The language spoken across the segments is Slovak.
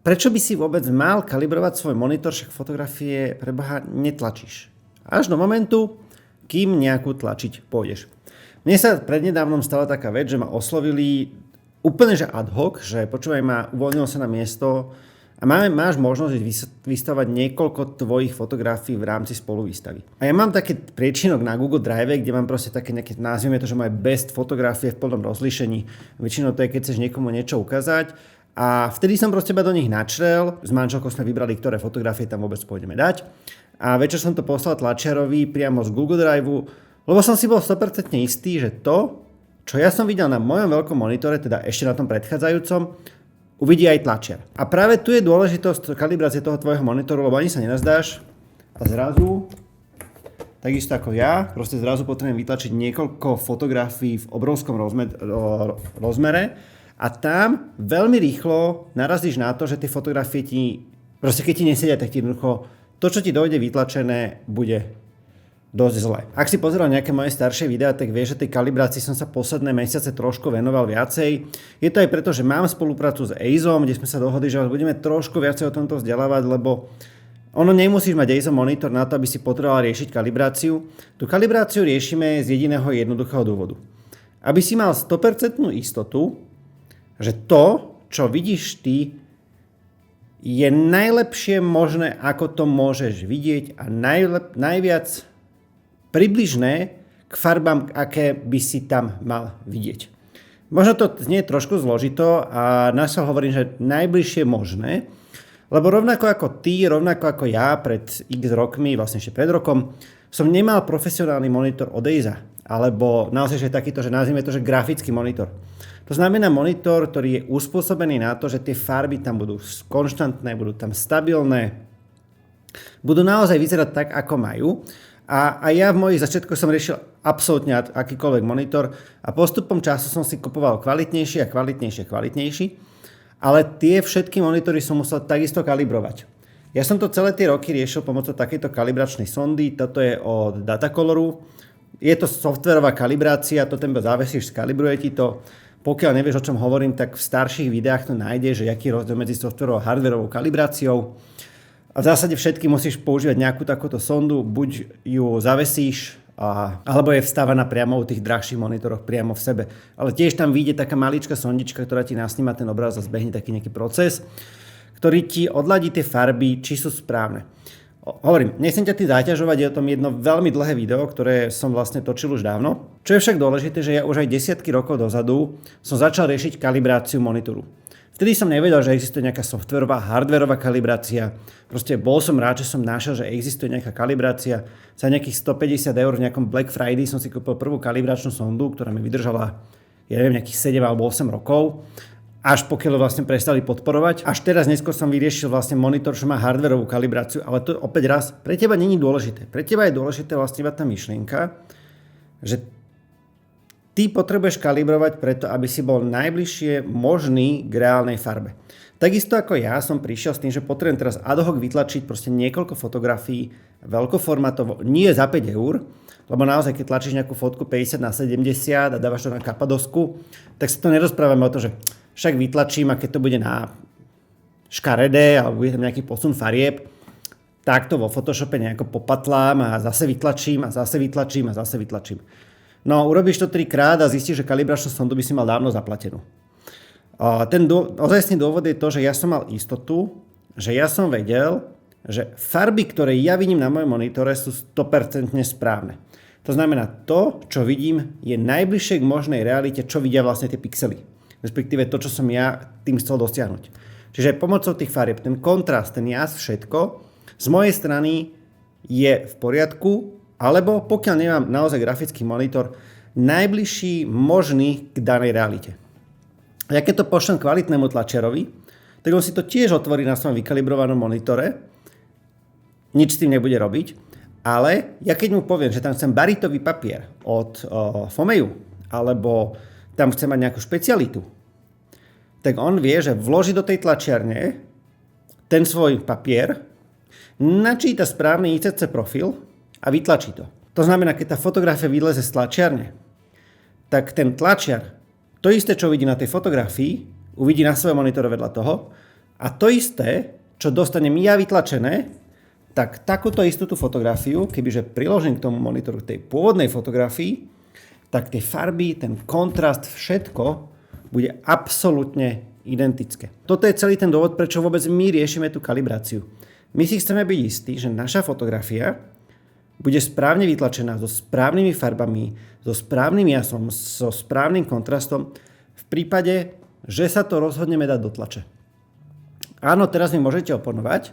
Prečo by si vôbec mal kalibrovať svoj monitor, však fotografie preboha netlačíš? Až do momentu, kým nejakú tlačiť pôjdeš. Mne sa prednedávnom stala taká vec, že ma oslovili úplne že ad hoc, že počúvaj ma, uvoľnilo sa na miesto a máš možnosť vystavať niekoľko tvojich fotografií v rámci spoluvýstavy. A ja mám taký priečinok na Google Drive, kde mám proste také nejaké, nazvime to, že moje best fotografie v plnom rozlíšení. Väčšinou to je, keď chceš niekomu niečo ukázať. A vtedy som proste iba do nich načrel, s manželkou sme vybrali, ktoré fotografie tam vôbec pôjdeme dať. A večer som to poslal tlačiarovi priamo z Google Drive, lebo som si bol 100% istý, že to, čo ja som videl na mojom veľkom monitore, teda ešte na tom predchádzajúcom, uvidí aj tlačiar. A práve tu je dôležitosť kalibrácie toho tvojho monitoru, lebo ani sa nenazdáš a zrazu, takisto ako ja, proste zrazu potrebujem vytlačiť niekoľko fotografií v obrovskom rozmere a tam veľmi rýchlo narazíš na to, že tie fotografie ti, proste keď ti nesedia, tak ti jednoducho to, čo ti dojde vytlačené, bude dosť zle. Ak si pozeral nejaké moje staršie videá, tak vieš, že tej kalibrácii som sa posledné mesiace trošku venoval viacej. Je to aj preto, že mám spoluprácu s AZom, kde sme sa dohodli, že vás budeme trošku viacej o tomto vzdelávať, lebo ono nemusíš mať AZO monitor na to, aby si potreboval riešiť kalibráciu. Tú kalibráciu riešime z jediného jednoduchého dôvodu. Aby si mal 100% istotu, že to, čo vidíš ty, je najlepšie možné, ako to môžeš vidieť a najviac približné k farbám, aké by si tam mal vidieť. Možno to znie trošku zložito a našiaľ hovorím, že najbližšie možné, lebo rovnako ako ty, rovnako ako ja pred x rokmi, vlastne ešte pred rokom, som nemal profesionálny monitor od AZA, alebo naozaj, že takýto, že nazvime to, že grafický monitor. To znamená monitor, ktorý je uspôsobený na to, že tie farby tam budú konštantné, budú tam stabilné, budú naozaj vyzerať tak, ako majú. A ja v mojich začiatkoch som riešil absolútne akýkoľvek monitor a postupom času som si kupoval kvalitnejší a kvalitnejší, ale tie všetky monitory som musel takisto kalibrovať. Ja som to celé tie roky riešil pomocou takejto kalibračnej sondy, toto je od Datacoloru. Je to softverová kalibrácia, to ten zavesíš, skalibruje ti to. Pokiaľ nevieš, o čom hovorím, tak v starších videách to nájdeš, že aký je rozdiel medzi softverovou a hardverovou kalibráciou. A v zásade všetky musíš používať nejakú takúto sondu, buď ju zavesíš, alebo je vstávaná priamo u tých drahších monitoroch priamo v sebe. Ale tiež tam vyjde taká maličká sondička, ktorá ti nasníma ten obraz a zbehne taký nejaký proces, ktorý ti odladí tie farby, či sú správne. Hovorím, nechcem ťa zaťažovať, je o tom jedno veľmi dlhé video, ktoré som vlastne točil už dávno. Čo je však dôležité, že ja už aj desiatky rokov dozadu som začal riešiť kalibráciu monitoru. Vtedy som nevedel, že existuje nejaká softverová, hardverová kalibrácia. Proste bol som rád, že som našiel, že existuje nejaká kalibrácia. Za nejakých 150 € v nejakom Black Friday som si kúpil prvú kalibračnú sondu, ktorá mi vydržala, ja neviem, nejakých 7 alebo 8 rokov. Až pokiaľ vlastne prestali podporovať. Až teraz neskôr som vyriešil vlastne monitor, čo má hardverovú kalibráciu, ale to opäť raz, pre teba nie je dôležité. Pre teba je dôležité vlastne iba tá myšlienka, že ty potrebuješ kalibrovať preto, aby si bol najbližšie možný k reálnej farbe. Takisto ako ja som prišiel s tým, že potrebujem teraz ad hoc vytlačiť proste niekoľko fotografií veľkoformátovo, nie za 5 €, lebo naozaj, keď tlačíš nejakú fotku 50x70 a dávaš to na kapadosku, tak sa to nerozprávame o to, že však vytlačím a keď to bude na škaredé alebo bude tam nejaký posun farieb, tak to vo Photoshope nejako popatlám a zase vytlačím a zase vytlačím a zase vytlačím. No, urobíš to 3-krát a zistíš, že kalibračnú sondu by si mal dávno zaplatenú. Ten ozajstný dôvod je to, že ja som mal istotu, že ja som vedel, že farby, ktoré ja vidím na mojom monitore, sú 100% správne. To znamená, to, čo vidím, je najbližšie k možnej realite, čo vidia vlastne tie pixely. Respektíve to, čo som ja tým chcel dosiahnuť. Čiže pomocou tých farieb, ten kontrast, ten jas, všetko, z mojej strany je v poriadku, alebo pokiaľ nemám naozaj grafický monitor, najbližší možný k danej realite. A ja keď to pošlem kvalitnému tlačiarovi, tak on si to tiež otvorí na svojom vykalibrovanom monitore, nič s tým nebude robiť, ale ja keď mu poviem, že tam chcem baritový papier od Fomeju, alebo tam chce mať nejakú špecialitu, tak on vie, že vloží do tej tlačiarne ten svoj papier, načíta správny ICC profil a vytlačí to. To znamená, keď tá fotografia vyleze z tlačiarne, tak ten tlačiar to isté, čo uvidí na tej fotografii, uvidí na svojom monitore vedľa toho A to isté, čo dostanem ja vytlačené, tak takúto istú tú fotografiu, kebyže priložím k tomu monitoru tej pôvodnej fotografii, tak tie farby, ten kontrast, všetko bude absolútne identické. Toto je celý ten dôvod, prečo vôbec my riešime tú kalibráciu. My si chceme byť istí, že naša fotografia bude správne vytlačená so správnymi farbami, so správnym jasom, so správnym kontrastom v prípade, že sa to rozhodneme dať do tlače. Áno, teraz mi môžete oponovať,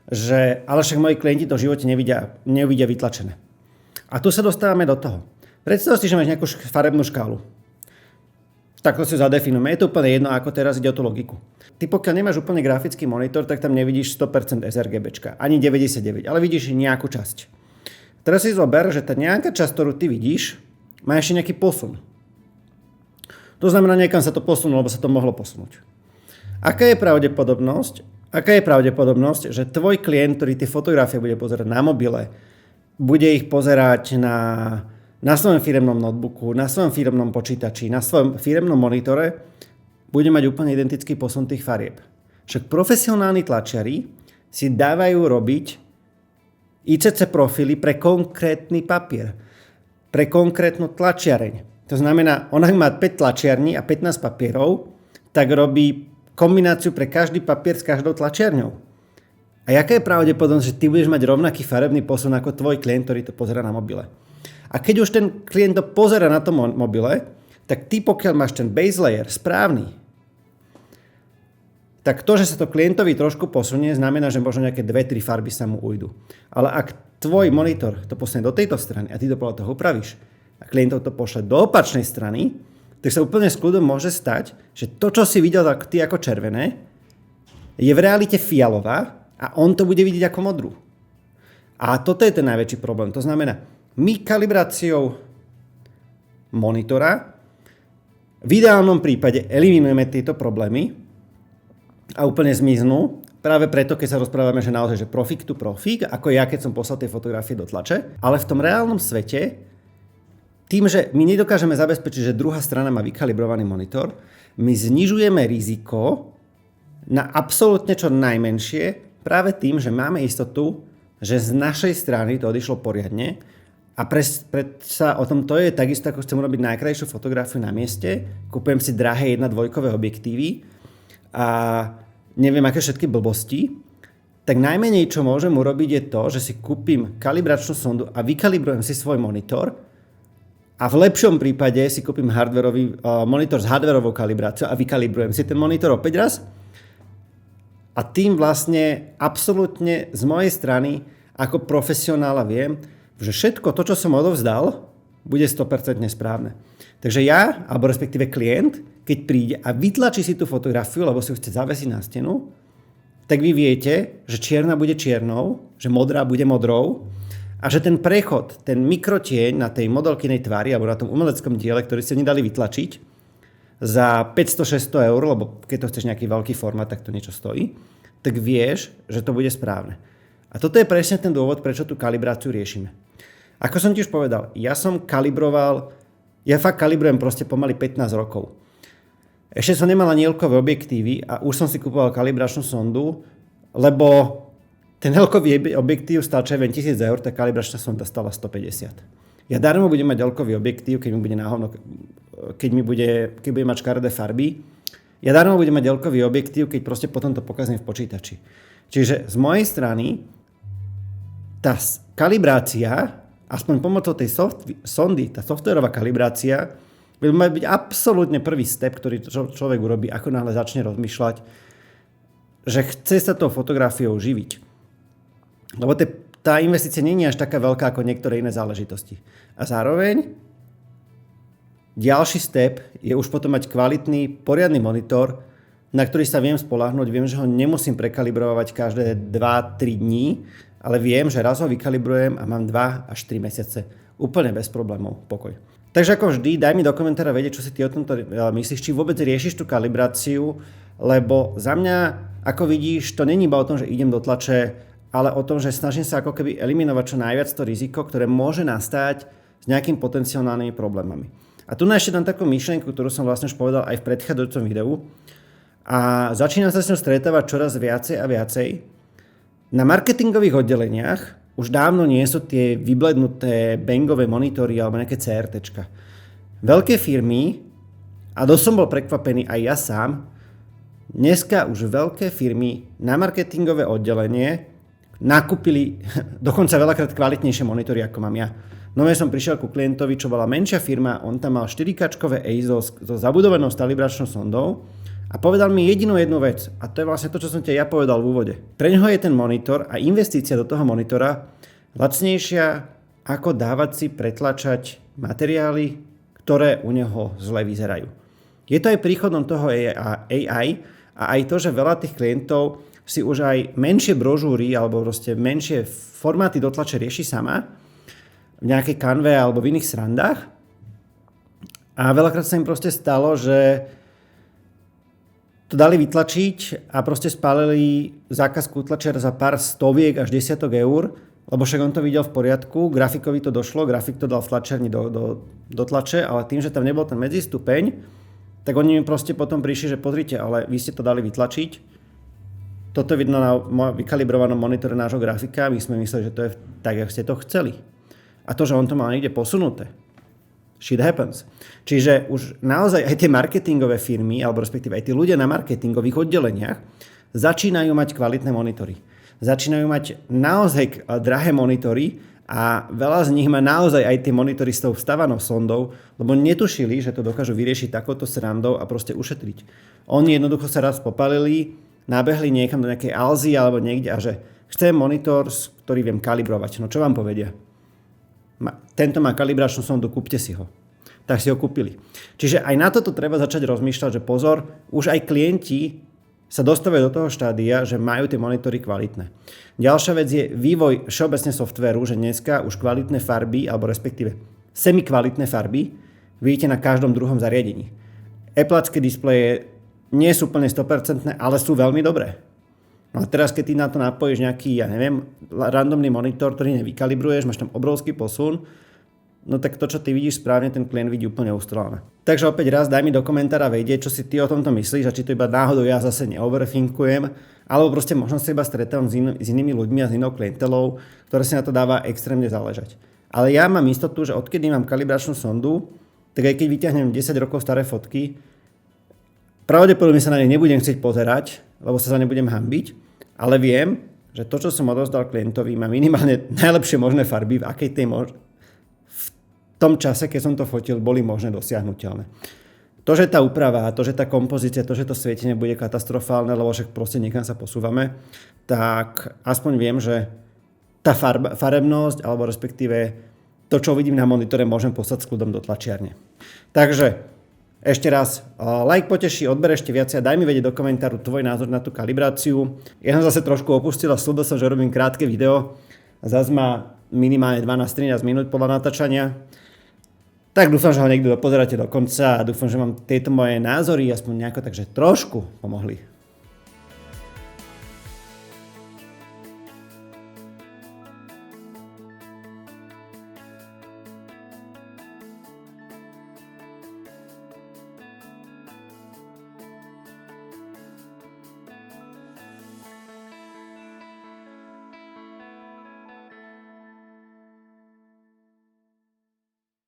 že ale však moji klienti to v živote neuvidia vytlačené. A tu sa dostávame do toho. Predstav si, že máš nejakú farebnú škálu. Tak to si zadefinujeme. Je to úplne jedno, ako teraz ide o tú logiku. Ty pokiaľ nemáš úplne grafický monitor, tak tam nevidíš 100% sRGBčka, ani 99, ale vidíš nejakú časť. Teraz si zober, že tá nejaká časť, ktorú ty vidíš, má ešte nejaký posun. To znamená, niekam sa to posunulo, lebo sa to mohlo posunúť. Aká je pravdepodobnosť, že tvoj klient, ktorý tie fotografie bude pozerať na mobile, bude ich pozerať na svojom firemnom notebooku, na svojom firemnom počítači, na svojom firemnom monitore, bude mať úplne identický posun tých farieb. Však profesionálni tlačiari si dávajú robiť ICC profily pre konkrétny papier, pre konkrétnu tlačiareň. To znamená, ona má 5 tlačiarní a 15 papierov, tak robí kombináciu pre každý papier s každou tlačiarňou. A jaká je pravdepodobnosť, že ty budeš mať rovnaký farebný posun ako tvoj klient, ktorý to pozerá na mobile? A keď už ten klient to pozerá na tom mobile, tak ty pokiaľ máš ten base layer správny, tak to, že sa to klientovi trošku posunie, znamená, že možno nejaké 2-3 farby sa mu ujdu. Ale ak tvoj monitor to posunie do tejto strany a ty to podľa toho upravíš a klientov to pošle do opačnej strany, tak sa úplne s kľudom môže stať, že to, čo si videl ty ako červené, je v realite fialová a on to bude vidieť ako modrú. A toto je ten najväčší problém. To znamená, my kalibráciou monitora v ideálnom prípade eliminujeme tieto problémy a úplne zmiznú. Práve preto, keď sa rozprávame, že naozaj, že profík to profík, ako ja, keď som poslal tie fotografie do tlače, ale v tom reálnom svete, tým, že my nedokážeme zabezpečiť, že druhá strana má vykalibrovaný monitor, my znižujeme riziko na absolútne čo najmenšie práve tým, že máme istotu, že z našej strany to odišlo poriadne a predsa o tom to je takisto, ako chcem urobiť najkrajšiu fotografiu na mieste, kúpujem si drahé 1:2 objektívy a neviem aké všetky blbosti, tak najmenej čo môžem urobiť je to, že si kúpim kalibračnú sondu a vykalibrujem si svoj monitor a v lepšom prípade si kúpim monitor s hardwarovou kalibráciou a vykalibrujem si ten monitor opäť raz a tým vlastne absolútne z mojej strany ako profesionála viem, že všetko to, čo som odovzdal, bude 100% správne. Takže ja, alebo respektíve klient, keď príde a vytlačí si tú fotografiu, lebo si ju chce zavesiť na stenu, tak vy viete, že čierna bude čiernou, že modrá bude modrou a že ten prechod, ten mikrotieň na tej modelkynej tvári alebo na tom umeleckom diele, ktorý ste nedali vytlačiť za 500-600 eur, lebo keď to chceš nejaký veľký formát, tak to niečo stojí, tak vieš, že to bude správne. A toto je presne ten dôvod, prečo tú kalibráciu riešime. Ako som ti už povedal, ja fakt kalibrujem proste pomaly 15 rokov. Ešte som nemal ani L-kové objektívy a už som si kupoval kalibračnú sondu, lebo ten L-kový objektív stál 1000 eur, tá kalibračná sonda stala 150. Ja darmo budem mať L-kový objektív, keď bude mať škaredé farby. Ja darmo budem mať L-kový objektív, keď proste potom to pokazím v počítači. Čiže z mojej strany tá kalibrácia, aspoň pomocou tej sondy, tá softwarová kalibrácia, by mal byť absolútne prvý step, ktorý človek urobí, ako náhle začne rozmýšľať, že chce sa tou fotografiou živiť. Lebo tá investícia nie je až taká veľká ako niektoré iné záležitosti. A zároveň ďalší step je už potom mať kvalitný, poriadny monitor, na ktorý sa viem spoľahnúť, viem, že ho nemusím prekalibrovať každé 2-3 dní, ale viem, že raz ho vykalibrujem a mám 2 až 3 mesiace úplne bez problémov, pokoj. Takže ako vždy, daj mi do komentára vedieť, čo si ty o tomto myslíš, či vôbec riešiš tú kalibráciu, lebo za mňa, ako vidíš, to není iba o tom, že idem do tlače, ale o tom, že snažím sa ako keby eliminovať čo najviac to riziko, ktoré môže nastať s nejakým potenciálnymi problémami. A tu ešte dám takú myšlienku, ktorú som vlastne už povedal aj v predchádzajúcom videu. a začínam sa s ňou stretávať čoraz viacej a viacej. Na marketingových oddeleniach už dávno nie sú tie vyblednuté bangové monitory alebo nejaké CRTčka. Veľké firmy, a dosť som bol prekvapený aj ja sám, dneska už veľké firmy na marketingové oddelenie nakúpili dokonca veľakrát kvalitnejšie monitory, ako mám ja. No ja som prišiel ku klientovi, čo bola menšia firma, on tam mal 4K EIZO so zabudovanou stalibračnou sondou a povedal mi jedinú jednu vec, a to je vlastne to, čo som ja povedal v úvode. Pre neho je ten monitor a investícia do toho monitora lacnejšia ako dávať si pretlačať materiály, ktoré u neho zle vyzerajú. Je to aj príchodom toho AI a aj to, že veľa tých klientov si už aj menšie brožúry alebo proste menšie formáty do tlače rieši sama v nejakej kanve alebo v iných srandách. A veľakrát sa im proste stalo, že to dali vytlačiť a proste spálili zákazku tlačiara za pár stoviek až desiatok eur, lebo však on to videl v poriadku, grafikovi to došlo, grafik to dal v tlačiarni do tlače, ale tým, že tam nebol ten medzistupeň, tak oni mi proste potom prišli, že pozrite, ale vy ste to dali vytlačiť. Toto je vidno na vykalibrovanom monitore nášho grafika, my sme mysleli, že to je tak, jak ste to chceli. A to, že on to mal niekde posunuté. Shit happens. Čiže už naozaj aj tie marketingové firmy, alebo respektíve aj tí ľudia na marketingových oddeleniach začínajú mať kvalitné monitory. Začínajú mať naozaj drahé monitory a veľa z nich má naozaj aj tie monitory s tou vstavanou sondou, lebo netušili, že to dokážu vyriešiť takouto srandou a proste ušetriť. Oni jednoducho sa raz popalili, nabehli niekam do nejakej Alzy alebo niekde a že chcem monitor, ktorý viem kalibrovať. No čo vám povedia? Tento má kalibračnú sondu, kúpte si ho. Tak si ho kúpili. Čiže aj na toto treba začať rozmýšľať, že pozor, už aj klienti sa dostávajú do toho štádia, že majú tie monitory kvalitné. Ďalšia vec je vývoj všeobecne softvéru, že dneska už kvalitné farby, alebo respektíve semikvalitné farby vidíte na každom druhom zariadení. Appleské displeje nie sú úplne 100%, ale sú veľmi dobré. No a teraz, keď ty na to napojíš nejaký, ja neviem, randomný monitor, ktorý nevykalibruješ, máš tam obrovský posun, no tak to, čo ty vidíš správne, ten klient vidí úplne ustrelené. Takže opäť raz daj mi do komentára vedieť, čo si ty o tomto myslíš a či to iba náhodou ja zase neoverthinkujem, alebo proste možno sa iba stretávam s inými ľuďmi a s inou klientelou, ktoré si na to dáva extrémne záležať. Ale ja mám istotu, že odkedy mám kalibračnú sondu, tak aj keď vyťahnem 10 rokov staré fotky, pravdepodobne sa na ne nebudem chcieť pozerať, lebo sa za ne budem hanbiť, ale viem, že to, čo som odozdal klientovi, má minimálne najlepšie možné farby, v akej tej v tom čase, keď som to fotil, boli možné dosiahnuteľné. To, že tá úprava, to, že tá kompozícia, to, že to svietenie bude katastrofálne, lebo však proste niekam sa posúvame, tak aspoň viem, že tá farebnosť, alebo respektíve to, čo vidím na monitore, môžem poslať s kľudom do tlačiarne. Takže ešte raz, like poteší, odber ešte viac a daj mi vedieť do komentáru tvoj názor na tú kalibráciu. Ja som zase trošku opustil a slúbil som, že robím krátke video. Zas má minimálne 12-13 minút podľa natáčania. Tak dúfam, že ho niekto dopozeráte do konca a dúfam, že vám tieto moje názory aspoň nejako takže trošku pomohli.